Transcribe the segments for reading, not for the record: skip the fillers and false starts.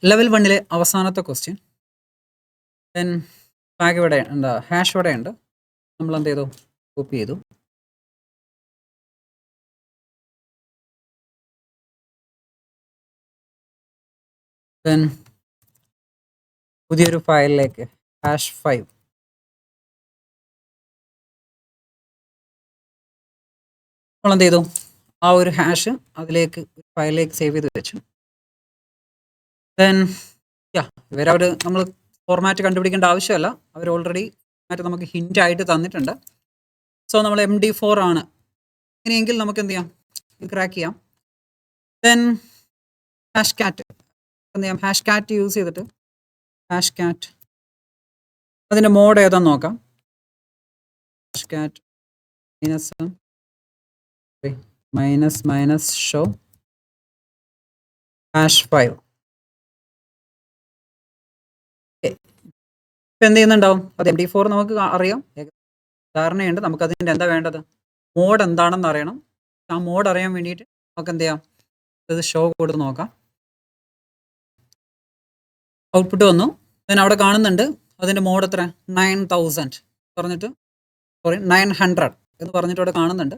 Level 1 അവസാനത്തെ question. Then tag ഇവിടെ എന്താ ഹാഷ് ഇവിടെ ഉണ്ട്. നമ്മൾ എന്ത് ചെയ്തു? കോപ്പി ചെയ്തു. ദെൻ പുതിയൊരു ഫയലിലേക്ക് #5 നമ്മൾ എന്ത് ചെയ്തു? ആ ഒരു ഹാഷ് അതിലേക്ക് ഫയലിലേക്ക് സേവ് ചെയ്ത് വെച്ചു. ദെൻ ഇവരവർ നമ്മൾ ഫോർമാറ്റ് കണ്ടുപിടിക്കേണ്ട ആവശ്യമല്ല. അവർ ഓൾറെഡി നമുക്ക് ഹിന്റ് ആയിട്ട് തന്നിട്ടുണ്ട്. സോ നമ്മൾ MD4 ആണ്. ഇങ്ങനെയെങ്കിൽ നമുക്ക് എന്ത് ചെയ്യാം? ക്രാക്ക് ചെയ്യാം. ദെൻ #cat എന്ത് ചെയ്യാം? #cat യൂസ് ചെയ്തിട്ട് #cat അതിൻ്റെ മോഡ് ഏതാന്ന് നോക്കാം. #cat -show #5 ഇപ്പം എന്ത് ചെയ്യുന്നുണ്ടാവും? അത് MD4 നമുക്ക് അറിയാം, ധാരണയുണ്ട്. നമുക്ക് അതിൻ്റെ എന്താ വേണ്ടത്? മോഡ് എന്താണെന്ന് അറിയണം. ആ മോഡ് അറിയാൻ വേണ്ടിയിട്ട് നമുക്ക് എന്ത് ചെയ്യാം? ഇത് ഷോ കൊടുത്ത് നോക്കാം. ഔട്ട്പുട്ട് വന്നു. ദെൻ അവിടെ കാണുന്നുണ്ട് അതിൻ്റെ മോഡ് എത്ര? 9000 പറഞ്ഞിട്ട് 900 എന്ന് പറഞ്ഞിട്ട് അവിടെ കാണുന്നുണ്ട്.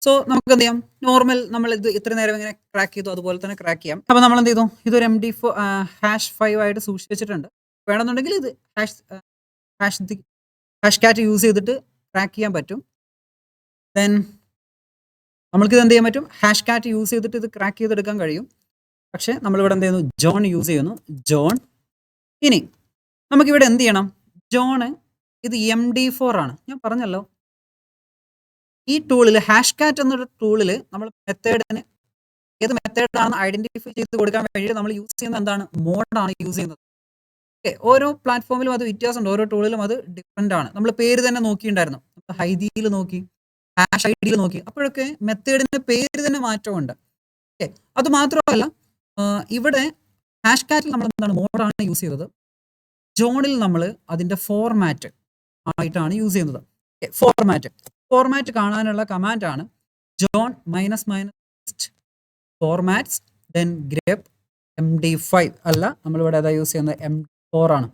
സോ നമുക്ക് എന്ത് ചെയ്യാം? നോർമൽ നമ്മൾ ഇത് ഇത്ര നേരം ഇങ്ങനെ ക്രാക്ക് ചെയ്തു അതുപോലെ തന്നെ ക്രാക്ക് ചെയ്യാം. അപ്പോൾ നമ്മൾ എന്ത് ചെയ്തു? ഇതൊരു MD4 #5 ആയിട്ട് സൂക്ഷിച്ച് വെച്ചിട്ടുണ്ട്. വേണമെന്നുണ്ടെങ്കിൽ ഇത് #cat യൂസ് ചെയ്തിട്ട് ക്രാക്ക് ചെയ്യാൻ പറ്റും. ദെൻ നമ്മൾക്കിത് എന്ത് ചെയ്യാൻ പറ്റും? #cat യൂസ് ചെയ്തിട്ട് ഇത് ക്രാക്ക് ചെയ്തെടുക്കാൻ കഴിയും. പക്ഷേ നമ്മളിവിടെ എന്ത് ചെയ്യുന്നു? ജോൺ യൂസ് ചെയ്യുന്നു. ജോൺ. ഇനി നമുക്കിവിടെ എന്ത് ചെയ്യണം? ജോണ് ഇത് MD4 ആണ്. ഞാൻ പറഞ്ഞല്ലോ, ഈ ടൂളിൽ #cat എന്നൊരു ടൂളിൽ നമ്മൾ മെത്തേഡിന് ഏത് മെത്തേഡാണെന്ന് ഐഡന്റിഫൈ ചെയ്ത് കൊടുക്കാൻ വേണ്ടിയിട്ട് നമ്മൾ യൂസ് ചെയ്യുന്നത് എന്താണ്? മോഡാണ് യൂസ് ചെയ്യുന്നത്. ഓരോ പ്ലാറ്റ്ഫോമിലും അത് വ്യത്യാസമുണ്ട്. ഓരോ ടൂളിലും അത് ഡിഫറെൻ്റ് ആണ്. നമ്മൾ പേര് തന്നെ നോക്കിയിട്ടുണ്ടായിരുന്നു. ഹൈദിയിൽ നോക്കി, #id നോക്കി. അപ്പോഴൊക്കെ മെത്തേഡിന്റെ പേര് തന്നെ മാറ്റമുണ്ട്. അത് മാത്രമല്ല, ഇവിടെ #cat നമ്മൾ എന്താണ്? മോഡാണ് യൂസ് ചെയ്തത്. ജോണിൽ നമ്മൾ അതിൻ്റെ ഫോർമാറ്റ് ആയിട്ടാണ് യൂസ് ചെയ്യുന്നത്. ഫോർമാറ്റ് കാണാനുള്ള കമാൻഡാണ് John -list formats then grep MD5 അല്ല, നമ്മളിവിടെ ഏതാ യൂസ് ചെയ്യുന്നത്? MD4 ആണ്.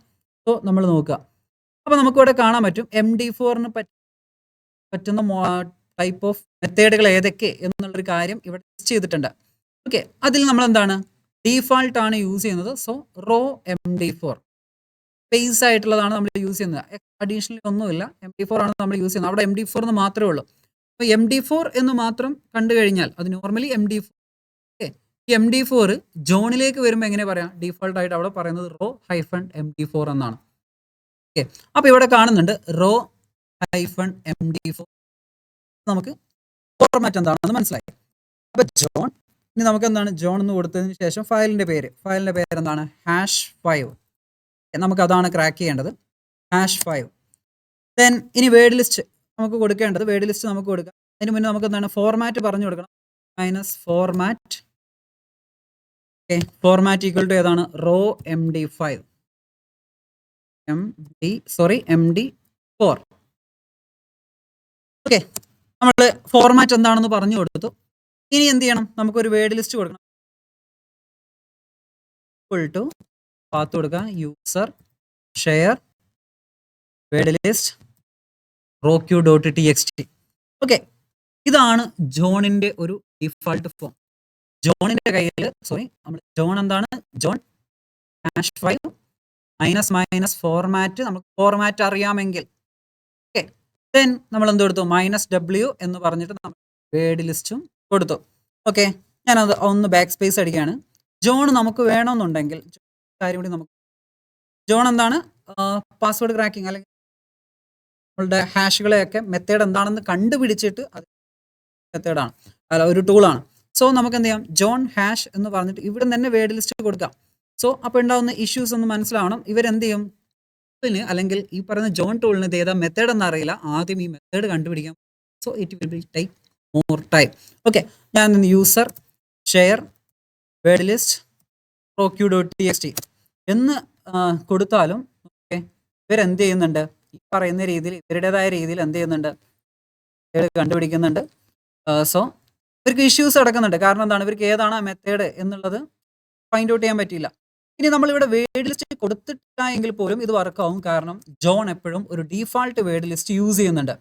സോ നമ്മൾ നോക്കുക. അപ്പോൾ നമുക്കിവിടെ കാണാൻ പറ്റും MD4ന് പറ്റുന്ന ടൈപ്പ് ഓഫ് മെത്തേഡുകൾ ഏതൊക്കെ എന്നുള്ളൊരു കാര്യം ഇവിടെ ലിസ്റ്റ് ചെയ്തിട്ടുണ്ട്. ഓക്കെ, അതിൽ നമ്മൾ എന്താണ്? ഡീഫാൾട്ട് ആണ് യൂസ് ചെയ്യുന്നത്. സോ റോ MD4 സ്പേസ് ആയിട്ടുള്ളതാണ് നമ്മൾ യൂസ് ചെയ്യുന്നത്. അഡീഷണലി ഒന്നുമില്ല. MD4 ആണ് നമ്മൾ യൂസ് ചെയ്യുന്നത്. അവിടെ MD4 എന്ന് മാത്രമേ ഉള്ളൂ. അപ്പോൾ MD4 എന്ന് മാത്രം കണ്ടു കഴിഞ്ഞാൽ അത് നോർമലി MD4. ഈ MD4 ജോണിലേക്ക് വരുമ്പോൾ എങ്ങനെ പറയാം? ഡീഫോൾട്ട് ആയിട്ട് അവിടെ പറയുന്നത് റോ-MD4 എന്നാണ്. ഓക്കെ, അപ്പോൾ ഇവിടെ കാണുന്നുണ്ട് റോ-MD4. നമുക്ക് ഫോർമാറ്റ് എന്താണെന്ന് മനസ്സിലായി. അപ്പോൾ ജോൺ, ഇനി നമുക്ക് എന്താണ്? ജോൺ എന്ന് കൊടുത്തതിന് ശേഷം ഫയലിൻ്റെ പേര് എന്താണ്? #5. നമുക്ക് അതാണ് ക്രാക്ക് ചെയ്യേണ്ടത്. #5. ദെൻ ഇനി വേർഡ് ലിസ്റ്റ് നമുക്ക് കൊടുക്കേണ്ടത്. വേർഡ് ലിസ്റ്റ് നമുക്ക് കൊടുക്കാം. അതിന് മുന്നേ നമുക്ക് എന്താണ്? ഫോർമാറ്റ് പറഞ്ഞു കൊടുക്കണം. -format. ഫോർമാറ്റ് ഈക്വൽ ടു ഏതാണ്? റോ-MD5 MD4. ഓക്കെ, നമ്മൾ ഫോർമാറ്റ് എന്താണെന്ന് പറഞ്ഞു കൊടുത്തു. ഇനി എന്ത് ചെയ്യണം? നമുക്കൊരു വേർഡ് ലിസ്റ്റ് കൊടുക്കണം. ഈക്വൽ ടു പാത്ത് കൊടുക്കുക, user share word list roq.txt. Okay, ഇതാണ് ജോണിൻ്റെ ഒരു ഡിഫാൾട്ട് ഫോം. ജോണിൻ്റെ കയ്യിൽ നമ്മൾ ജോൺ എന്താണ്? John #5 format. നമുക്ക് ഫോർമാറ്റ് അറിയാമെങ്കിൽ ഓക്കെ. ദെൻ നമ്മൾ എന്ത് കൊടുത്തു? -w എന്ന് പറഞ്ഞിട്ട് നമ്മൾ വേർഡ് ലിസ്റ്റും കൊടുത്തു. ഓക്കെ, ഞാനത് ഒന്ന് ബാക്ക് സ്പേസ് അടിക്കുകയാണ്. ജോൺ നമുക്ക് വേണമെന്നുണ്ടെങ്കിൽ കാര്യം കൂടി നമുക്ക് ജോൺ എന്താണ്? പാസ്വേഡ് ക്രാക്കിംഗ് അല്ലെങ്കിൽ നമ്മളുടെ ഹാഷുകളെയൊക്കെ മെത്തേഡ് എന്താണെന്ന് കണ്ടുപിടിച്ചിട്ട് അത് മെത്തേഡാണ്, അല്ല ഒരു ടൂളാണ്. സോ നമുക്ക് എന്ത് ചെയ്യാം? ജോൺ # എന്ന് പറഞ്ഞിട്ട് ഇവിടെ തന്നെ വേർഡ് ലിസ്റ്റ് കൊടുക്കാം. സോ അപ്പോൾ ഉണ്ടാകുന്ന ഇഷ്യൂസ് ഒന്ന് മനസ്സിലാവണം. ഇവരെന്ത് ചെയ്യും? അല്ലെങ്കിൽ ഈ പറയുന്ന ജോൺ ടൂളിന് ഇത് ഏതാ മെത്തേഡ് എന്ന് അറിയില്ല. ആദ്യം ഈ മെത്തേഡ് കണ്ടുപിടിക്കാം. So it will be take more time. Okay, ഞാൻ user share word list roq.txt എന്ന് കൊടുത്താലും ഓക്കെ, ഇവരെന്ത് ചെയ്യുന്നുണ്ട്? ഈ പറയുന്ന രീതിയിൽ ഇവരുടേതായ രീതിയിൽ എന്ത് ചെയ്യുന്നുണ്ട്? കണ്ടുപിടിക്കുന്നുണ്ട്. സോ ഇവർക്ക് ഇഷ്യൂസ് നടക്കുന്നുണ്ട്. കാരണം എന്താണ്? ഇവർക്ക് ഏതാണ് ആ മെത്തേഡ് എന്നുള്ളത് ഫൈൻഡ് ഔട്ട് ചെയ്യാൻ പറ്റിയില്ല. ഇനി നമ്മളിവിടെ വേർഡ് ലിസ്റ്റ് കൊടുത്തിട്ടില്ല എങ്കിൽ പോലും ഇത് വർക്കാവും. കാരണം ജോൺ എപ്പോഴും ഒരു ഡീഫാൾട്ട് വേർഡ് ലിസ്റ്റ് യൂസ് ചെയ്യുന്നുണ്ട്.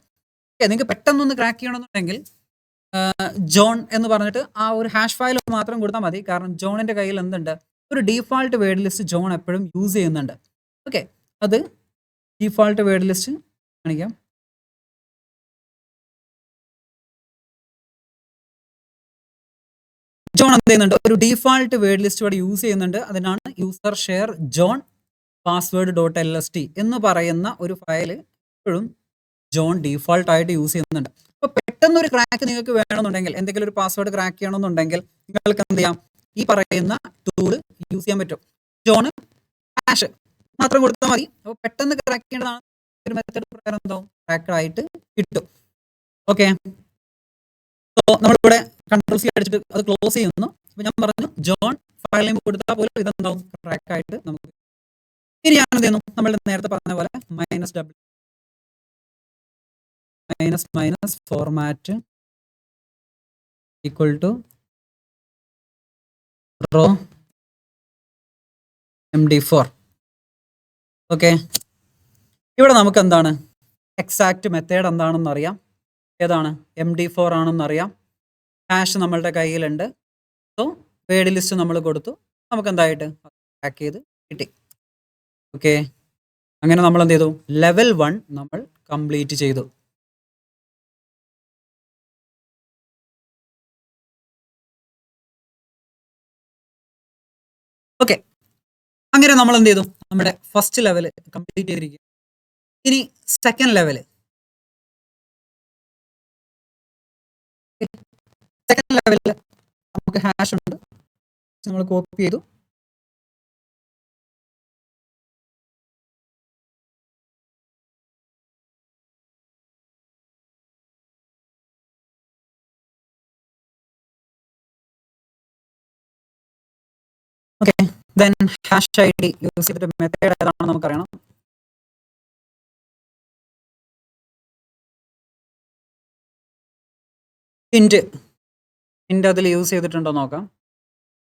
നിങ്ങൾക്ക് പെട്ടെന്നൊന്ന് ക്രാക്ക് ചെയ്യണമെന്നുണ്ടെങ്കിൽ ജോൺ എന്ന് പറഞ്ഞിട്ട് ആ ഒരു ഹാഷ് ഫയൽ മാത്രം കൊടുത്താൽ മതി. കാരണം ജോണിന്റെ കയ്യിൽ എന്തുണ്ട്, ഒരു ഡീഫാൾട്ട് വേർഡ് ലിസ്റ്റ് ജോൺ എപ്പോഴും യൂസ് ചെയ്യുന്നുണ്ട്. ഓക്കെ, അത് ഡീഫാൾട്ട് വേർഡ് ലിസ്റ്റ് കാണിക്കാം. ജോൺ എന്ത് ചെയ്യുന്നുണ്ട്, ഒരു ഡീഫാൾട്ട് വേർഡ് ലിസ്റ്റ് ഇവിടെ യൂസ് ചെയ്യുന്നുണ്ട്. അതിനാണ് user share John password .lst എന്ന് പറയുന്ന ഒരു ഫയൽ എപ്പോഴും ജോൺ ഡീഫാൾട്ട് ആയിട്ട് യൂസ് ചെയ്യുന്നുണ്ട്. അപ്പൊ പെട്ടെന്ന് ഒരു ക്രാക്ക് നിങ്ങൾക്ക് വേണമെന്നുണ്ടെങ്കിൽ, എന്തെങ്കിലും ഒരു പാസ്വേഡ് ക്രാക്ക് ചെയ്യണമെന്നുണ്ടെങ്കിൽ നിങ്ങൾക്ക് എന്ത് ചെയ്യാം, ഈ പറയുന്ന ടൂൾ യൂസ് ചെയ്യാൻ പറ്റും. ജോൺ ഹാഷ് മാത്രം കൊടുത്താൽ മതി. അപ്പോൾ പെട്ടെന്ന് ക്രാക്ക് ചെയ്യേണ്ടതാണ് ഒരു മെത്തേഡ് പ്രകാരം എന്താവും ക്രാക്ക് ആയിട്ട് കിട്ടും. ഓക്കെ, സോ നമ്മളിവിടെ കൺട്രോൾ സി അടിച്ചിട്ട് അത് ക്ലോസ് ചെയ്യുന്നു. അപ്പൊ ഞാൻ പറഞ്ഞു ജോൺ ഫയൽ നെയിം കൊടുത്താൽ പോലും ഇതെന്താവും ക്രാക്ക് ആയിട്ട് നമുക്ക്. ഇനി ഞാൻ എന്ത് ചെയ്യുന്നു, നമ്മൾ നേരത്തെ പറഞ്ഞ പോലെ -w format equal to raw MD4. Okay, ഇവിടെ നമുക്ക് എന്താണ് എക്സാക്ട് മെത്തേഡ് എന്താണെന്ന് അറിയാം. ഏതാണ്, MD4 ആണെന്ന് അറിയാം. ഹാഷ് നമ്മളുടെ കയ്യിലുണ്ട്. സോ വേർഡ് ലിസ്റ്റ് നമ്മൾ കൊടുത്തു, നമുക്ക് എന്തായിട്ട് ക്രാക്ക് ചെയ്ത് കിട്ടി. ഓക്കെ, അങ്ങനെ നമ്മൾ എന്ത് ചെയ്തു, ലെവൽ 1 നമ്മൾ കംപ്ലീറ്റ് ചെയ്തു. ഓക്കെ, അങ്ങനെ നമ്മൾ എന്ത് ചെയ്തു, നമ്മുടെ ഫസ്റ്റ് ലെവൽ കംപ്ലീറ്റ് ചെയ്തിരിക്കും. ഇനി സെക്കൻഡ് ലെവല് നമുക്ക് ഹാഷ് ഉണ്ട്, നമ്മൾ കോപ്പി ചെയ്തു. Okay, then hash ID use ചെയ്തിട്ട് മെത്തേഡ് ഏതാണെന്ന് നമുക്കറിയണം. ഹിന്റ് അതിൽ യൂസ് ചെയ്തിട്ടുണ്ടോ നോക്കാം.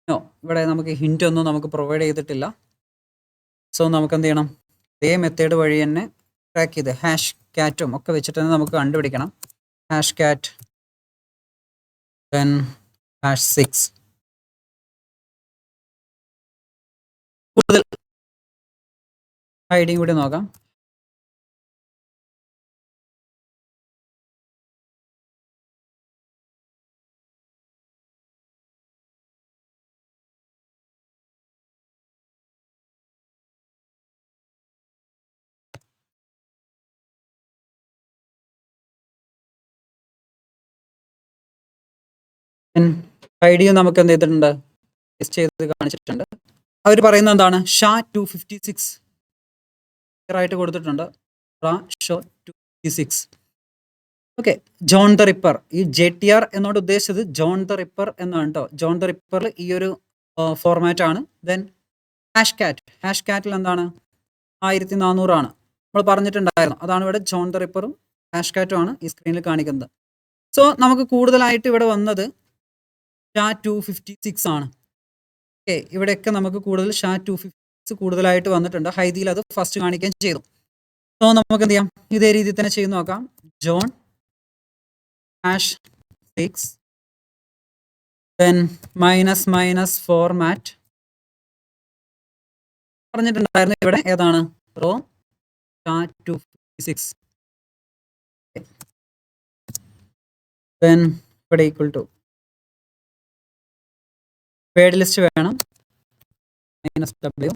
നോ, ഇവിടെ നമുക്ക് ഹിന്റ് ഒന്നും നമുക്ക് പ്രൊവൈഡ് ചെയ്തിട്ടില്ല. സോ നമുക്ക് എന്ത് ചെയ്യണം, ഇതേ മെത്തേഡ് വഴി തന്നെ ട്രാക്ക് ചെയ്ത് ഹാഷ് കാറ്റും ഒക്കെ വെച്ചിട്ട് തന്നെ നമുക്ക് കണ്ടുപിടിക്കണം. ഹാഷ് കാറ്റ് ദെൻ #6. കൂടുതൽ ഐഡിയും കൂടി നോക്കാം. ഐഡിയും നമുക്ക് എന്ത് ചെയ്തിട്ടുണ്ട്, ലിസ്റ്റ് ചെയ്ത് കാണിച്ചിട്ടുണ്ട്. അവർ പറയുന്നത് എന്താണ്, SHA-256 ആയിട്ട് കൊടുത്തിട്ടുണ്ട്. SHA-256. Okay, John the Ripper, ഈ JTR എന്നോട് ഉദ്ദേശിച്ചത് ജോൺ ദ റിപ്പർ എന്നാണ് കേട്ടോ. ജോൺ ദ റിപ്പറിൽ ഈ ഒരു ഫോർമാറ്റ് ആണ്. ദെൻ ഹാഷ് കാറ്റിൽ എന്താണ് 1400 ആണ് നമ്മൾ പറഞ്ഞിട്ടുണ്ടായിരുന്നു. അതാണ് ഇവിടെ ജോൺ ദ റിപ്പറും ഹാഷ് കാറ്റും ആണ് ഈ സ്ക്രീനിൽ കാണിക്കുന്നത്. സോ നമുക്ക് കൂടുതലായിട്ട് ഇവിടെ വന്നത് SHA-256 ആണ്. ഓക്കെ, ഇവിടെയൊക്കെ നമുക്ക് കൂടുതൽ SHA-256 കൂടുതലായിട്ട് വന്നിട്ടുണ്ട്. ഹൈദിയിൽ അത് ഫസ്റ്റ് കാണിക്കുകയും ചെയ്തു. സോ നമുക്ക് എന്ത് ചെയ്യാം, ഇതേ രീതിയിൽ തന്നെ ചെയ്ത് നോക്കാം. ജോൺ #6 ദെൻ -- ഫോർമാറ്റ് പറഞ്ഞിട്ടുണ്ടായിരുന്നു. ഇവിടെ ഏതാണ്, റോ SHA-256. ദെൻ ഇവിടെ ഈക്വൽ ടു വേർഡ് ലിസ്റ്റ് വേണം, -w.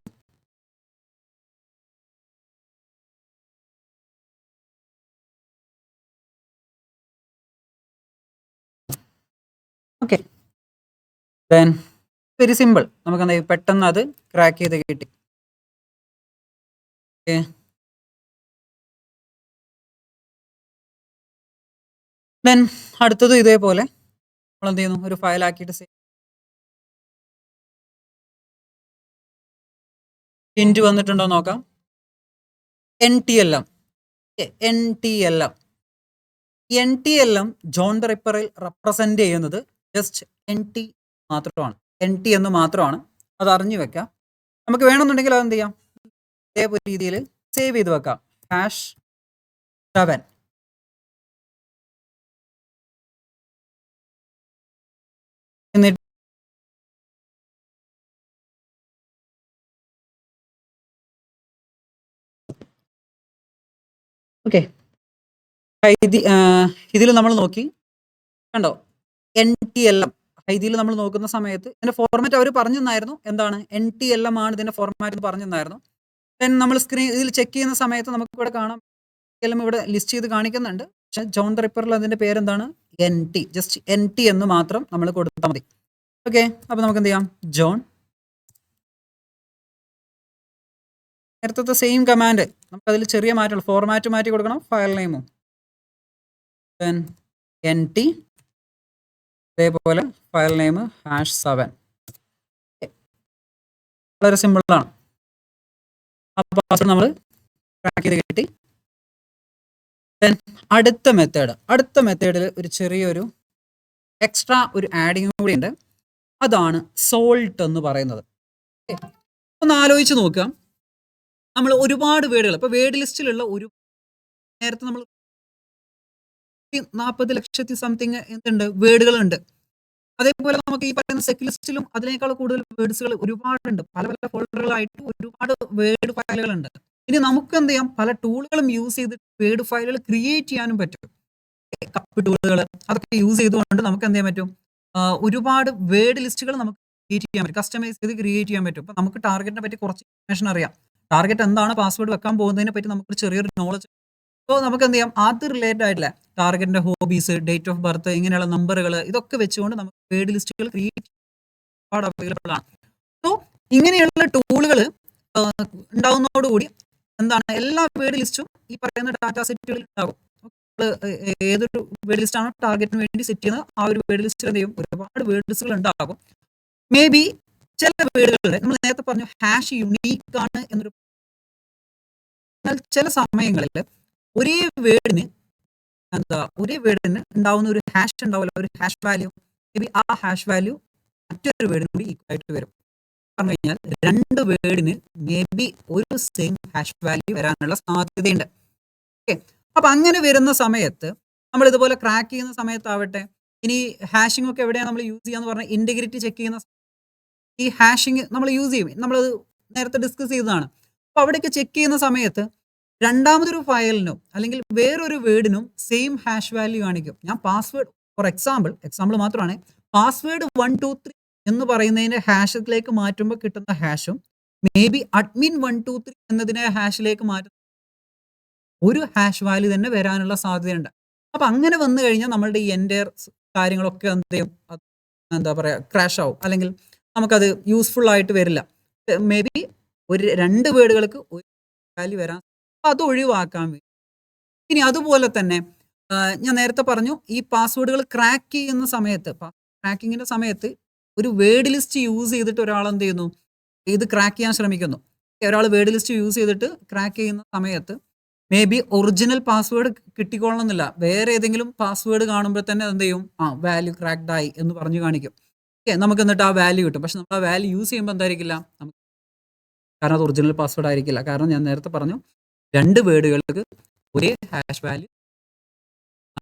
Okay, then very simple, നമുക്ക് എന്താ പെട്ടെന്ന് അത് ക്രാക്ക് ചെയ്ത് കിട്ടി. ഓക്കെ, ദെൻ അടുത്തത് ഇതേപോലെ നമ്മൾ എന്ത് ചെയ്യുന്നു, ഒരു ഫയൽ ആക്കിയിട്ട് ഹിന്റ് വന്നിട്ടുണ്ടോ നോക്കാം. NTLM ജോൺ ദ റിപ്പറിൽ റെപ്രസെന്റ് ചെയ്യുന്നത് ജസ്റ്റ് NT മാത്രമാണ്. NT എന്ന് മാത്രമാണ്, അത് അറിഞ്ഞു വെക്കാം. നമുക്ക് വേണമെന്നുണ്ടെങ്കിൽ അതെന്ത് ചെയ്യാം, ഇതേപോലെ രീതിയിൽ സേവ് ചെയ്ത് വെക്കാം. #7 എന്നിട്ട് ഓക്കെ, ഇതിൽ നമ്മൾ നോക്കി കണ്ടോ, NTLM ഇതിൽ നമ്മൾ നോക്കുന്ന സമയത്ത് ഇതിന്റെ ഫോർമാറ്റ് അവർ പറഞ്ഞു തന്നായിരുന്നു. എന്താണ് NTLM ആണ് ഇതിന്റെ ഫോർമാറ്റ് എന്ന് പറഞ്ഞു തന്നായിരുന്നു. ദെൻ നമ്മൾ സ്ക്രീൻ ഇതിൽ ചെക്ക് ചെയ്യുന്ന സമയത്ത് നമുക്ക് ഇവിടെ കാണാം, NTLM ഇവിടെ ലിസ്റ്റ് ചെയ്ത് കാണിക്കുന്നുണ്ട്. പക്ഷെ ജോൺ ദ റിപ്പറിൽ അതിന്റെ പേരെന്താണ്, NT, ജസ്റ്റ് NT എന്ന് മാത്രം നമ്മൾ കൊടുത്താൽ മതി. ഓക്കെ, അപ്പൊ നമുക്ക് എന്ത് ചെയ്യാം, ജോൺ നേരത്തെ സെയിം കമാൻഡ് നമുക്ക് അതിൽ ചെറിയ മാറ്റം, ഫോർമാറ്റ് മാറ്റി കൊടുക്കണം, ഫയൽ നെയിമും ദെൻ NT, അതേപോലെ ഫയൽ നെയിം #7. വളരെ സിമ്പിളാണ്. അപ്പോൾ പാസ്വേഡ് നമ്മൾ ക്രാക്ക് ചെയ്ത് കിട്ടി. ദെൻ അടുത്ത മെത്തേഡിൽ ഒരു ചെറിയൊരു എക്സ്ട്രാ ഒരു ആഡിങ് കൂടി ഉണ്ട്. അതാണ് സോൾട്ട് എന്ന് പറയുന്നത്. ഒന്ന് ആലോചിച്ച് നോക്കാം, നമ്മൾ ഒരുപാട് വേർഡുകൾ, ഇപ്പോൾ വേർഡ് ലിസ്റ്റിലുള്ള ഒരു നേരത്തെ നമ്മൾ 40 ലക്ഷത്തി സംതിങ് എന്തുണ്ട് വേർഡുകളുണ്ട്. അതേപോലെ നമുക്ക് ഈ പറയുന്ന സെക്ക് ലിസ്റ്റിലും അതിനേക്കാൾ കൂടുതൽ വേർഡ്സുകൾ ഒരുപാടുണ്ട്. പല പല ഫോൾഡറുകളായിട്ട് ഒരുപാട് വേർഡ് ഫയലുകളുണ്ട്. ഇനി നമുക്ക് എന്ത് ചെയ്യാം, പല ടൂളുകളും യൂസ് ചെയ്ത് വേർഡ് ഫയലുകൾ ക്രിയേറ്റ് ചെയ്യാനും പറ്റും. കപ്പ് ടൂളുകൾ അതൊക്കെ യൂസ് ചെയ്തുകൊണ്ട് നമുക്ക് എന്ത് ചെയ്യാൻ പറ്റും, ഒരുപാട് വേർഡ് ലിസ്റ്റുകൾ നമുക്ക് ക്രിയേറ്റ് ചെയ്യാൻ പറ്റും, കസ്റ്റമൈസ് ചെയ്ത് ക്രിയേറ്റ് ചെയ്യാൻ പറ്റും. അപ്പോൾ നമുക്ക് ടാർഗറ്റിനെ പറ്റി കുറച്ച് ഇൻഫർമേഷൻ അറിയാം, ടാർഗറ്റ് എന്താണ്, പാസ്വേഡ് വെക്കാൻ പോകുന്നതിനെ പറ്റി നമുക്കൊരു ചെറിയൊരു നോളജ്. അപ്പോൾ നമുക്ക് എന്ത് ചെയ്യാം, അത് റിലേറ്റഡ് ആയിട്ടില്ല ടാർഗറ്റിന്റെ ഹോബീസ്, ഡേറ്റ് ഓഫ് ബർത്ത്, ഇങ്ങനെയുള്ള നമ്പറുകൾ, ഇതൊക്കെ വെച്ചുകൊണ്ട് നമുക്ക് വേർഡ് ലിസ്റ്റുകൾ ക്രിയേറ്റ് അവൈലബിൾ ആണ്. സോ ഇങ്ങനെയുള്ള ടൂളുകൾ ഉണ്ടാവുന്നതോടുകൂടി എന്താണ്, എല്ലാ വേർഡ് ലിസ്റ്റും ഈ പറയുന്ന ഡാറ്റ സെറ്റുകളിൽ ഉണ്ടാകും. ഏതൊരു വേർഡ് ലിസ്റ്റ് ആണോ ടാർഗറ്റിന് വേണ്ടി സെറ്റ് ചെയ്യുന്നത്, ആ ഒരു വേർഡ് ലിസ്റ്റ് എന്ത് ചെയ്യും, ഒരുപാട് വേർഡ് ലിസ്റ്റുകൾ ഉണ്ടാകും. മേ ബി ചില വേർഡുകളുടെ നമ്മൾ നേരത്തെ പറഞ്ഞു ഹാഷ് യുണീക്ക് ആണ് എന്നൊരു, എന്നാൽ ചില സമയങ്ങളിൽ ഒരേ വേർഡിന് ഉണ്ടാവുന്ന ഒരു ഹാഷ് ഉണ്ടാവില്ല, ഒരു ഹാഷ് വാല്യൂ. മേ ബി ആ ഹാഷ് വാല്യൂ മറ്റൊരു വേർഡിന് കൂടി ഈക്വൽ ആയിട്ട് വരും. പറഞ്ഞു കഴിഞ്ഞാൽ രണ്ട് വേർഡിന് മേ ബി ഒരു സെയിം ഹാഷ് വാല്യൂ വരാനുള്ള സാധ്യതയുണ്ട്. ഓക്കെ, അപ്പൊ അങ്ങനെ വരുന്ന സമയത്ത് നമ്മൾ ഇതുപോലെ ക്രാക്ക് ചെയ്യുന്ന സമയത്താവട്ടെ, ഇനി ഹാഷിംഗ് ഒക്കെ എവിടെയാണ് നമ്മൾ യൂസ് ചെയ്യാന്ന് പറഞ്ഞാൽ ഇന്റഗ്രിറ്റി ചെക്ക് ചെയ്യുന്ന ഈ ഹാഷിംഗ് നമ്മൾ യൂസ് ചെയ്യും, നമ്മളത് നേരത്തെ ഡിസ്കസ് ചെയ്തതാണ്. അപ്പോൾ അവിടെയൊക്കെ ചെക്ക് ചെയ്യുന്ന സമയത്ത് രണ്ടാമതൊരു ഫയലിനോ അല്ലെങ്കിൽ വേറൊരു വേർഡിനും സെയിം ഹാഷ് വാല്യൂ കാണിക്കും. ഞാൻ പാസ്വേഡ് ഫോർ എക്സാമ്പിൾ മാത്രമാണ്, പാസ്വേഡ് 123 എന്ന് പറയുന്നതിന്റെ ഹാഷിലേക്ക് മാറ്റുമ്പോൾ കിട്ടുന്ന ഹാഷും മേ ബി admin 123 എന്നതിനെ ഹാഷിലേക്ക് മാറ്റുന്ന ഒരു ഹാഷ് വാല്യൂ തന്നെ വരാനുള്ള സാധ്യതയുണ്ട്. അപ്പൊ അങ്ങനെ വന്നു കഴിഞ്ഞാൽ നമ്മളുടെ ഈ എൻ്റയർ കാര്യങ്ങളൊക്കെ എന്ത് ചെയ്യും, എന്താ പറയുക, ക്രാഷ് ആവും, അല്ലെങ്കിൽ നമുക്കത് യൂസ്ഫുൾ ആയിട്ട് വരില്ല. മേ ബി ഒരു 2 വേർഡുകൾക്ക് ഒരു വാല്യൂ വരാൻ, അത് ഒഴിവാക്കാൻ വേണ്ടി. ഇനി അതുപോലെ തന്നെ ഞാൻ നേരത്തെ പറഞ്ഞു, ഈ പാസ്വേഡുകൾ ക്രാക്ക് ചെയ്യുന്ന സമയത്ത്, ക്രാക്കിങ്ങിന്റെ സമയത്ത് ഒരു വേർഡ് ലിസ്റ്റ് യൂസ് ചെയ്തിട്ട് ഒരാൾ എന്ത് ചെയ്യുന്നു, ഇത് ക്രാക്ക് ചെയ്യാൻ ശ്രമിക്കുന്നു. ഒരാൾ വേർഡ് ലിസ്റ്റ് യൂസ് ചെയ്തിട്ട് ക്രാക്ക് ചെയ്യുന്ന സമയത്ത് മേ ബി ഒറിജിനൽ പാസ്വേഡ് കിട്ടിക്കൊള്ളണമെന്നില്ല, വേറെ ഏതെങ്കിലും പാസ്വേഡ് കാണുമ്പോൾ തന്നെ എന്ത് ചെയ്യും, വാല്യൂ ക്രാക്ഡ് ആയി എന്ന് പറഞ്ഞു കാണിക്കും. ഓക്കെ, നമുക്ക് എന്നിട്ട് ആ വാല്യൂ കിട്ടും. പക്ഷെ നമ്മൾ ആ വാല്യൂ യൂസ് ചെയ്യുമ്പോൾ എന്തായിരിക്കില്ല, നമുക്ക്, കാരണം അത് ഒറിജിനൽ പാസ്വേഡ് ആയിരിക്കില്ല. കാരണം ഞാൻ നേരത്തെ പറഞ്ഞു 2 വേർഡുകൾക്ക് ഒരേ ഹാഷ് വാല്യൂ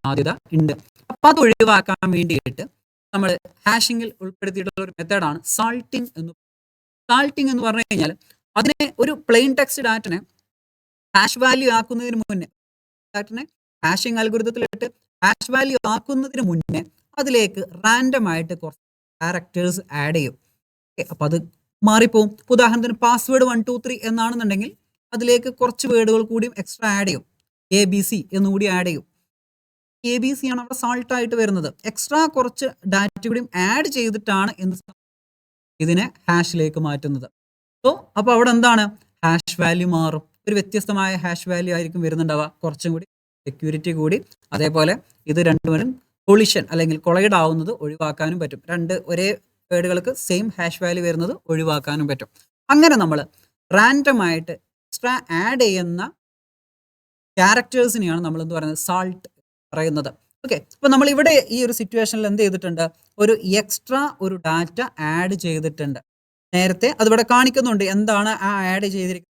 സാധ്യത ഉണ്ട്. അപ്പം അത് ഒഴിവാക്കാൻ വേണ്ടിയിട്ട് നമ്മൾ ഹാഷിങ്ങിൽ ഉൾപ്പെടുത്തിയിട്ടുള്ള ഒരു മെത്തേഡാണ് സാൾട്ടിങ് എന്ന് പറഞ്ഞു കഴിഞ്ഞാൽ, അതിനെ ഒരു പ്ലെയിൻ ടെക്സ്റ്റ് ഡാറ്റനെ ഹാഷ് വാല്യൂ ആക്കുന്നതിന് മുന്നേ, ഡാറ്റനെ ഹാഷിംഗ് അൽഗോരിതത്തിലിട്ട് ഹാഷ് വാല്യൂ ആക്കുന്നതിന് മുന്നേ അതിലേക്ക് റാൻഡം ആയിട്ട് കുറച്ച് ക്യാരക്ടേഴ്സ് ആഡ് ചെയ്യും. അപ്പം അത് മാറിപ്പോവും. ഉദാഹരണത്തിന് പാസ്വേഡ് 123 എന്നാണെന്നുണ്ടെങ്കിൽ അതിലേക്ക് കുറച്ച് വേർഡുകൾ കൂടിയും എക്സ്ട്രാ ആഡ് ചെയ്യും, ABC എന്നുകൂടി ആഡ് ചെയ്യും. ABC ആണ് അവിടെ സാൾട്ട് ആയിട്ട് വരുന്നത്. എക്സ്ട്രാ കുറച്ച് ഡാറ്റ കൂടിയും ആഡ് ചെയ്തിട്ടാണ് ഇതിനെ ഹാഷിലേക്ക് മാറ്റുന്നത്. സോ അപ്പോൾ അവിടെ എന്താണ്, ഹാഷ് വാല്യൂ മാറും, ഒരു വ്യത്യസ്തമായ ഹാഷ് വാല്യൂ ആയിരിക്കും വരുന്നുണ്ടാവുക, കുറച്ചും കൂടി സെക്യൂരിറ്റി കൂടി. അതേപോലെ ഇത് രണ്ടും കൊളിഷൻ അല്ലെങ്കിൽ കൊളൈഡ് ആവുന്നത് ഒഴിവാക്കാനും പറ്റും. 2 ഒരേ വേർഡുകൾക്ക് സെയിം ഹാഷ് വാല്യൂ വരുന്നത് ഒഴിവാക്കാനും പറ്റും. അങ്ങനെ നമ്മൾ റാൻഡം ആയിട്ട് എക്സ്ട്രാ ആഡ് ചെയ്യുന്ന ക്യാരക്ടേഴ്സിനെയാണ് നമ്മൾ എന്ത് പറയുന്നത്, സാൾട്ട് പറയുന്നത്. ഓക്കെ, അപ്പോൾ നമ്മൾ ഇവിടെ ഈ ഒരു സിറ്റുവേഷനിൽ എന്ത് ചെയ്തിട്ടുണ്ട്, ഒരു എക്സ്ട്രാ ഒരു ഡാറ്റ ആഡ് ചെയ്തിട്ടുണ്ട്. നേരത്തെ അതിവിടെ കാണിക്കുന്നുണ്ട് എന്താണ് ആ ആഡ് ചെയ്തിരിക്കുന്നത്.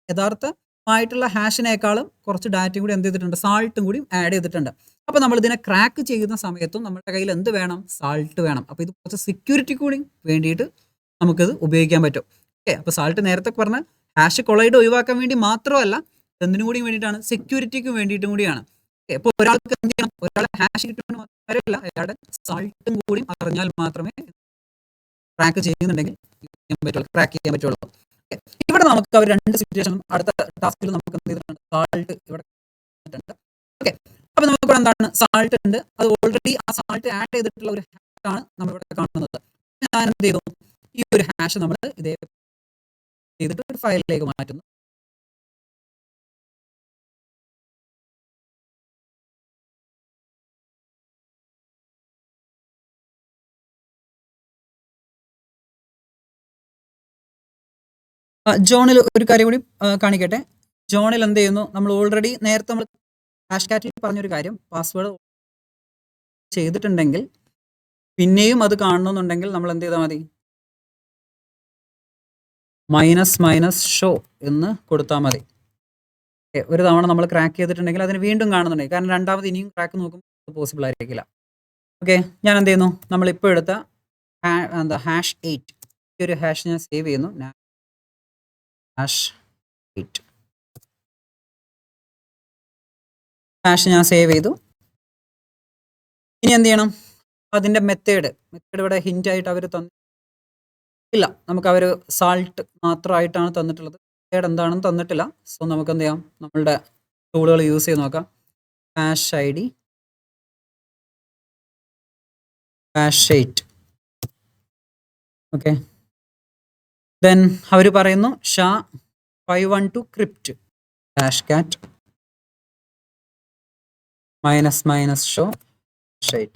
യഥാർത്ഥമായിട്ടുള്ള ഹാഷിനേക്കാളും കുറച്ച് ഡാറ്റയും കൂടി എന്ത് ചെയ്തിട്ടുണ്ട്, സാൾട്ടും കൂടി ആഡ് ചെയ്തിട്ടുണ്ട്. അപ്പോൾ നമ്മൾ ഇതിനെ ക്രാക്ക് ചെയ്യുന്ന സമയത്തും നമ്മുടെ കയ്യിൽ എന്ത് വേണം, സാൾട്ട് വേണം. അപ്പോൾ ഇത് കുറച്ച് സെക്യൂരിറ്റി കൂടി വേണ്ടിയിട്ട് നമുക്കിത് ഉപയോഗിക്കാൻ പറ്റും. ഓക്കെ, അപ്പോൾ സാൾട്ട് നേരത്തെ പറഞ്ഞ ഹാഷ് കൊളൈഡ് ഒഴിവാക്കാൻ വേണ്ടി മാത്രമല്ല, എന്തിനു കൂടി വേണ്ടിയിട്ടാണ്, സെക്യൂരിറ്റിക്ക് വേണ്ടിയിട്ടും കൂടിയാണ്. അപ്പോൾ ഒരാൾക്ക് എന്ത് ചെയ്യണം, ഒരാളെ ഹാഷ് കിട്ടുന്ന കാര്യമല്ല, അയാളുടെ സാൾട്ടും കൂടി അറിഞ്ഞാൽ മാത്രമേ ക്രാക്ക് ചെയ്യുന്നുണ്ടെങ്കിൽ ക്രാക്ക് ചെയ്യാൻ പറ്റുള്ളൂ. ഇവിടെ നമുക്ക് അവർ രണ്ട് സിറ്റുവേഷനും അടുത്ത ടാസ്കിൽ നമുക്ക് എന്ത് ചെയ്തിട്ടുണ്ട്, സാൾട്ട് ഇവിടെ ഓക്കെ. അപ്പൊ നമുക്ക് ഇവിടെ എന്താണ്, സാൾട്ട് ഉണ്ട്. അത് ഓൾറെഡി ആ സാൾട്ട് ആഡ് ചെയ്തിട്ടുള്ള ഒരു ഹാഷ് ആണ് നമ്മളിവിടെ കാണുന്നത്. ഞാൻ എന്ത് ചെയ്തു, ഈ ഒരു ഹാഷ് നമ്മൾ ഇതേ ചെയ്തിട്ട് ഒരു ഫയലിലേക്ക് മാറ്റുന്നു. ജോണിൽ ഒരു കാര്യം കൂടി കാണിക്കട്ടെ. ജോണിൽ എന്ത് ചെയ്യുന്നു, നമ്മൾ ഓൾറെഡി നേരത്തെ നമ്മൾ ഹാഷ് കാറ്റിൽ പറഞ്ഞൊരു കാര്യം, പാസ്വേഡ് ചെയ്തിട്ടുണ്ടെങ്കിൽ പിന്നെയും അത് കാണണമെന്നുണ്ടെങ്കിൽ നമ്മൾ എന്ത് ചെയ്താൽ മതി, -ഷോ എന്ന് കൊടുത്താൽ മതി. ഒരു തവണ നമ്മൾ ക്രാക്ക് ചെയ്തിട്ടുണ്ടെങ്കിൽ അതിന് വീണ്ടും കാണുന്നുണ്ടെങ്കിൽ, കാരണം രണ്ടാമത് ഇനിയും ക്രാക്ക് നോക്കുമ്പോൾ പോസിബിൾ ആയിരിക്കില്ല. ഓക്കെ, ഞാൻ എന്ത് ചെയ്യുന്നു, നമ്മളിപ്പോൾ എടുത്ത #8 ഈ ഒരു ഹാഷ് ഞാൻ സേവ് ചെയ്യുന്നു. #8 ഹാഷ് ഞാൻ സേവ് ചെയ്തു. ഇനി എന്ത് ചെയ്യണം, അതിൻ്റെ മെത്തേഡ് ഇവിടെ ഹിന്റ് ആയിട്ട് അവർ ഇല്ല, നമുക്ക് അവർ സാൾട്ട് മാത്രമായിട്ടാണ് തന്നിട്ടുള്ളത്. മെത്തേഡ് എന്താണെന്ന് തന്നിട്ടില്ല. സോ നമുക്ക് എന്ത് ചെയ്യാം, നമ്മളുടെ ടൂളുകൾ യൂസ് ചെയ്ത് നോക്കാം. #ID #8 okay. ദെൻ അവർ പറയുന്നു SHA-512 crypt #cat -show #8.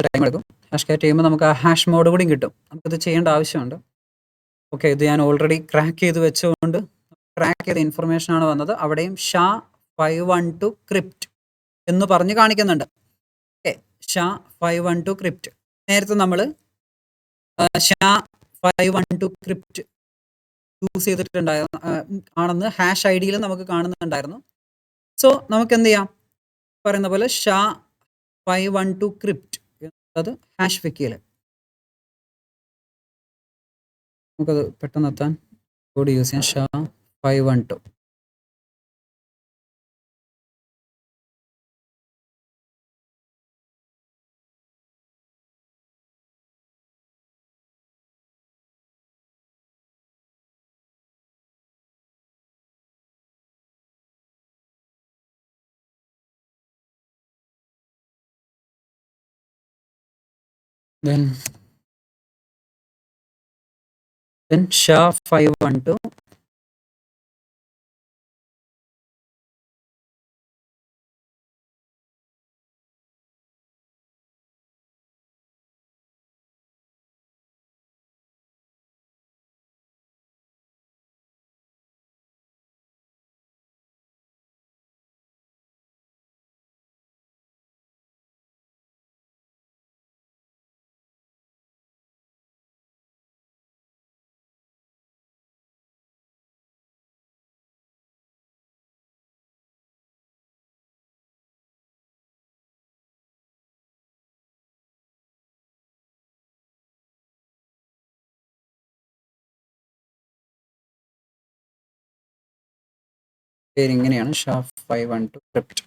Time എടുക്കും. ഹാഷ് കാറ്റ് ചെയ്യുമ്പോൾ നമുക്ക് ആ ഹാഷ് മോഡ് കൂടി കിട്ടും. നമുക്കിത് ചെയ്യേണ്ട ആവശ്യമുണ്ട്. ഓക്കെ, ഇത് ഞാൻ ഓൾറെഡി ക്രാക്ക് ചെയ്ത് വെച്ചുകൊണ്ട് ക്രാക്ക് ചെയ്ത ഇൻഫർമേഷൻ ആണ് വന്നത്. അവിടെയും SHA-512 crypt എന്ന് പറഞ്ഞ് കാണിക്കുന്നുണ്ട്. Okay, SHA-512 crypt. നേരത്തെ നമ്മൾ SHA-512 crypt യൂസ് ചെയ്തിട്ടുണ്ടായിരുന്നു ആണെന്ന് ഹാഷ് ഐഡിയിൽ നമുക്ക് കാണുന്നുണ്ടായിരുന്നു. സോ നമുക്ക് എന്ത് ചെയ്യാം, പറയുന്ന പോലെ SHA-512 crypt എന്നത് ഹാഷ് വെക്കിയിൽ നമുക്കത് പെട്ടെന്ന് എത്താൻ കോഡ് യൂസ് ചെയ്യാം. SHA-512 then SHA-512 പേര് ഇങ്ങനെയാണ്, SHA-512 crypt.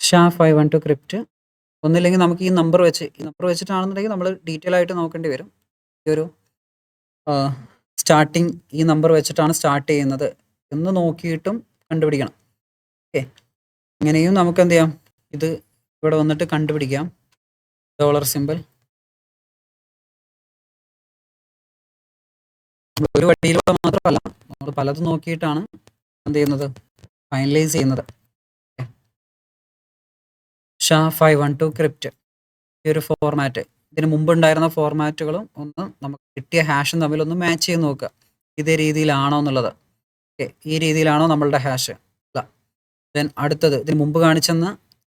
SHA-512 crypt. ഒന്നില്ലെങ്കിൽ നമുക്ക് ഈ നമ്പർ വെച്ചിട്ടാണെന്നുണ്ടെങ്കിൽ നമ്മൾ ഡീറ്റെയിൽ ആയിട്ട് നോക്കേണ്ടി വരും. ഈ ഒരു സ്റ്റാർട്ടിങ് ഈ നമ്പർ വെച്ചിട്ടാണ് സ്റ്റാർട്ട് ചെയ്യുന്നത് എന്ന് നോക്കിയിട്ടും കണ്ടുപിടിക്കണം. ഓക്കെ, ഇങ്ങനെയും നമുക്ക് എന്ത് ചെയ്യാം, ഇത് ഇവിടെ വന്നിട്ട് കണ്ടുപിടിക്കാം. $സിമ്പിൾ ഒരു വഴിയിലൂടെ മാത്രമല്ല, നമ്മൾ പലതും നോക്കിയിട്ടാണ് എന്ത് ചെയ്യുന്നത്, ഫൈനലൈസ് ചെയ്യുന്നത്. SHA-512 crypt ഈ ഒരു ഫോർമാറ്റ് ഇതിന് മുമ്പുണ്ടായിരുന്ന ഫോർമാറ്റുകളും ഒന്ന് നമുക്ക് കിട്ടിയ ഹാഷും തമ്മിലൊന്ന് മാച്ച് ചെയ്ത് നോക്കുക. ഇതേ രീതിയിലാണോ എന്നുള്ളത്. ഓക്കെ, ഈ രീതിയിലാണോ നമ്മളുടെ ഹാഷ്? അല്ല. ദെൻ അടുത്തത് ഇതിന് മുമ്പ് കാണിച്ചെന്ന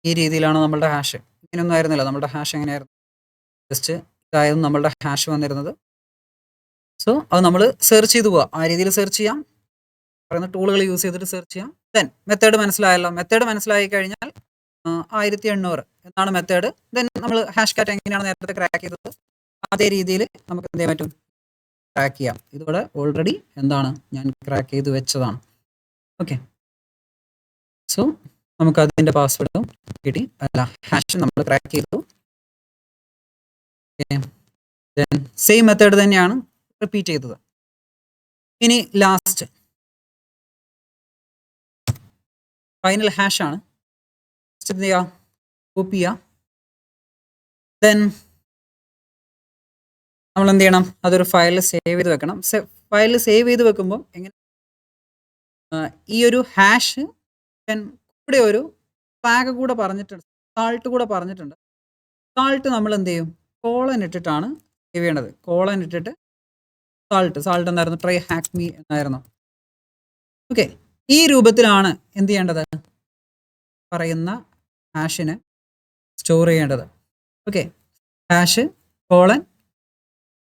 ഈ രീതിയിലാണോ നമ്മളുടെ ഹാഷ്? ഇങ്ങനെയൊന്നും ആയിരുന്നില്ല. നമ്മുടെ ഹാഷ് എങ്ങനെയായിരുന്നു? ജസ്റ്റ് ഇതായിരുന്നു നമ്മളുടെ ഹാഷ് വന്നിരുന്നത്. സോ അത് നമ്മൾ സെർച്ച് ചെയ്ത് പോവുക. ആ രീതിയിൽ സെർച്ച് ചെയ്യാം. പറയുന്ന ടൂളുകൾ യൂസ് ചെയ്തിട്ട് സെർച്ച് ചെയ്യാം. ദെൻ മെത്തേഡ് മനസ്സിലായല്ലോ. മെത്തേഡ് മനസ്സിലായി കഴിഞ്ഞാൽ 1800 എന്നാണ് മെത്തേഡ്. ദെൻ നമ്മൾ ഹാഷ് കാറ്റ് എങ്ങനെയാണ് നേരത്തെ ക്രാക്ക് ചെയ്തത് അതേ രീതിയിൽ നമുക്ക് എന്ത് ചെയ്യാൻ പറ്റും? ക്രാക്ക് ചെയ്യാം. ഇതിവിടെ ഓൾറെഡി എന്താണ് ഞാൻ ക്രാക്ക് ചെയ്ത് വെച്ചതാണ്. ഓക്കെ, സോ നമുക്ക് അതിൻ്റെ പാസ്വേഡും കിട്ടി. അല്ല, ഹാഷ് നമ്മൾ ക്രാക്ക് ചെയ്തു. ദെൻ സെയിം മെത്തേഡ് തന്നെയാണ് റിപ്പീറ്റ് ചെയ്തത്. ഇനി ലാസ്റ്റ് ഫൈനൽ ഹാഷ് ആണ്. എന്ത് ചെയ്യുക? കോപ്പി ചെയ്യുക. ദെൻ നമ്മൾ എന്ത് ചെയ്യണം? അതൊരു ഫയലിൽ സേവ് ചെയ്ത് വെക്കണം. ഫയലിൽ സേവ് ചെയ്ത് വെക്കുമ്പോൾ എങ്ങനെ ഈ ഒരു ഹാഷ് ഇവിടെ ഒരു ഫ്ലാഗ് കൂടെ പറഞ്ഞിട്ടുണ്ട്, സാൾട്ട് കൂടെ പറഞ്ഞിട്ടുണ്ട്. സാൾട്ട് നമ്മൾ എന്ത് ചെയ്യും? കോളൻ ഇട്ടിട്ടാണ് സേവ് ചെയ്യേണ്ടത്. കോളൻ ഇട്ടിട്ട് സാൾട്ട് എന്തായിരുന്നു? ട്രൈ ഹാക്ക് മീ എന്നായിരുന്നു. ഓക്കെ, ഈ രൂപത്തിലാണ് എന്ത് ചെയ്യേണ്ടത്? പറയുന്ന ഹാഷിനെ സ്റ്റോർ ചെയ്യേണ്ടത്. Okay, hash colon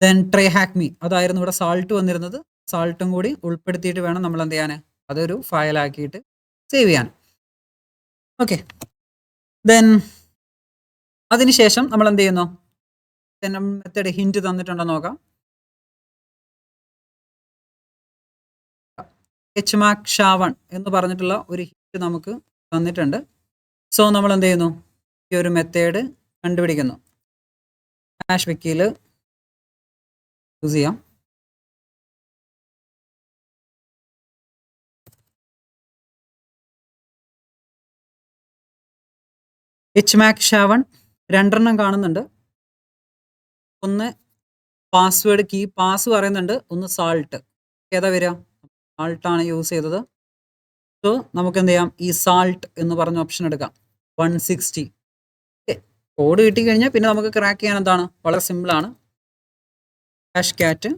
then try hack me, അതായിരുന്നു ഇവിടെ സാൾട്ട് വന്നിരുന്നത്. സാൾട്ടും കൂടി ഉൾപ്പെടുത്തിയിട്ട് വേണം നമ്മൾ എന്ത് ചെയ്യാൻ? അതൊരു ഫയലാക്കിയിട്ട് സേവ് ചെയ്യാൻ. ഓക്കെ, ദെൻ അതിനുശേഷം നമ്മൾ എന്ത് ചെയ്യുന്നു? മെത്തേഡ് ഹിന്റ് തന്നിട്ടുണ്ടോ നോക്കാം. എച്ച്മാക് ഷാവൺ എന്ന് പറഞ്ഞിട്ടുള്ള ഒരു ഹിന്റ് നമുക്ക് തന്നിട്ടുണ്ട്. സോ നമ്മൾ എന്ത് ചെയ്യുന്നു? ഈ ഒരു മെത്തേഡ് കണ്ടുപിടിക്കുന്നു. ഹാഷ് വിക്കിയിൽ യൂസ് ചെയ്യാം. എച്ച്മാക് ഷാവൺ 2 എണ്ണം കാണുന്നുണ്ട്. ഒന്ന് പാസ്വേഡ് കീ പാസ് പറയുന്നുണ്ട്, ഒന്ന് സാൾട്ട്. ഏതാ വരിക? സാൾട്ടാണ് യൂസ് ചെയ്തത്. സോ നമുക്ക് എന്ത് ചെയ്യാം? ഈ സാൾട്ട് എന്ന് പറഞ്ഞ ഓപ്ഷൻ എടുക്കാം. 160. കോഡ് കിട്ടിക്കഴിഞ്ഞാൽ പിന്നെ നമുക്ക് ക്രാക്ക് ചെയ്യാൻ എന്താണ്? വളരെ സിമ്പിളാണ്. ഹാഷ് കാറ്റ്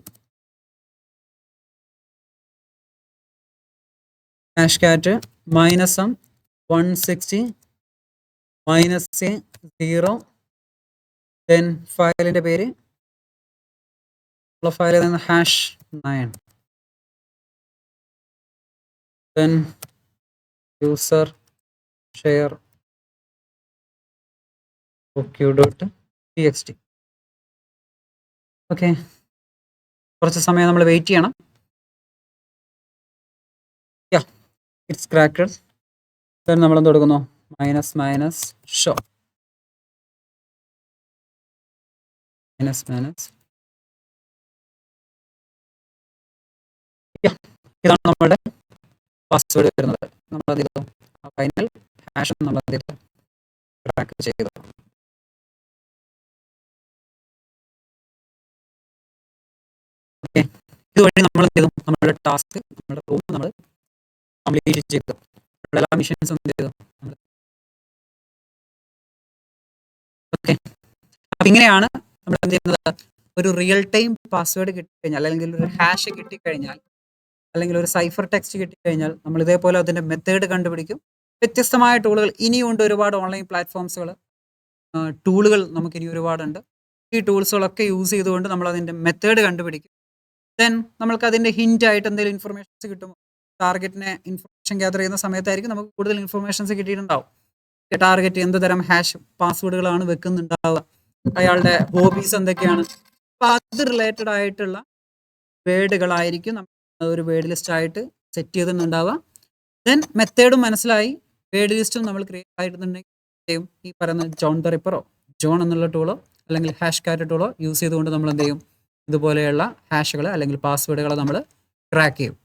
-160 -0 ദെൻ ഫയലിൻ്റെ പേര് ഫയലിൽ നിന്ന് #9 then user share oq.txt. Okay, കുറച്ച് സമയം നമ്മൾ വെയിറ്റ് ചെയ്യണം. It's cracked. ദെൻ നമ്മൾ എന്ത് കൊടുക്കുന്നു? -ഷോ ഇതാണ് നമ്മുടെ പാസ്വേഡ് വരുന്നത്. നമ്മൾ എന്ത് ചെയ്തു? ഫൈനൽ ഹാഷ് നമ്മൾ എന്ത് ചെയ്തു? ക്രാക്ക് ചെയ്തു. ഓക്കെ, ഇതുവഴി നമ്മൾ എന്ത് ചെയ്തു? നമ്മുടെ ടാസ്ക്, നമ്മുടെ റൂം നമ്മൾ കംപ്ലീറ്റ് ചെയ്തു. എല്ലാ മിഷൻസും എന്ത് ചെയ്തു? ഓക്കെ, അപ്പം ഇങ്ങനെയാണ് നമ്മൾ എന്ത് ചെയ്യുന്നത്? ഒരു റിയൽ ടൈം പാസ്വേഡ് കിട്ടിക്കഴിഞ്ഞാൽ, അല്ലെങ്കിൽ ഒരു ഹാഷ് കിട്ടിക്കഴിഞ്ഞാൽ, അല്ലെങ്കിൽ ഒരു സൈഫർ ടെക്സ്റ്റ് കിട്ടിക്കഴിഞ്ഞാൽ നമ്മൾ ഇതേപോലെ അതിൻ്റെ മെത്തേഡ് കണ്ടുപിടിക്കും. വ്യത്യസ്തമായ ടൂളുകൾ ഇനിയുണ്ട്. ഒരുപാട് ഓൺലൈൻ പ്ലാറ്റ്ഫോംസുകൾ, ടൂളുകൾ നമുക്കിനി ഒരുപാടുണ്ട്. ഈ ടൂൾസുകളൊക്കെ യൂസ് ചെയ്തുകൊണ്ട് നമ്മൾ അതിൻ്റെ മെത്തേഡ് കണ്ടുപിടിക്കും. ദെൻ നമ്മൾക്ക് അതിൻ്റെ ഹിൻ്റായിട്ട് എന്തെങ്കിലും ഇൻഫർമേഷൻസ് കിട്ടുമോ? ടാർഗറ്റിനെ ഇൻഫർമേഷൻ ഗ്യാദർ ചെയ്യുന്ന സമയത്തായിരിക്കും നമുക്ക് കൂടുതൽ ഇൻഫർമേഷൻസ് കിട്ടിയിട്ടുണ്ടാവും. ടാർഗറ്റ് എന്ത് തരം ഹാഷ് പാസ്വേഡുകളാണ് വെക്കുന്നുണ്ടാവുക, അയാളുടെ ഹോബീസ് എന്തൊക്കെയാണ്, അപ്പോൾ അത് റിലേറ്റഡ് ആയിട്ടുള്ള വേർഡുകളായിരിക്കും നമ്മൾ ഒരു വേർഡ് ലിസ്റ്റ് ആയിട്ട് സെറ്റ് ചെയ്തിട്ടുണ്ടാവുക. ദെൻ മെത്തേഡും മനസ്സിലായി, വേർഡ് ലിസ്റ്റും നമ്മൾ ക്രിയേറ്റ് ആയിട്ടുണ്ടെങ്കിൽ ഈ പറയുന്ന ജോൺ ദ റിപ്പറോ ജോൺ എന്നുള്ള ടൂളോ അല്ലെങ്കിൽ ഹാഷ് കാറ്റ് ടൂളോ യൂസ് ചെയ്തുകൊണ്ട് നമ്മൾ എന്ത് ചെയ്യും? ഇതുപോലെയുള്ള ഹാഷുകൾ അല്ലെങ്കിൽ പാസ്വേഡുകൾ നമ്മൾ ക്രാക്ക് ചെയ്യും.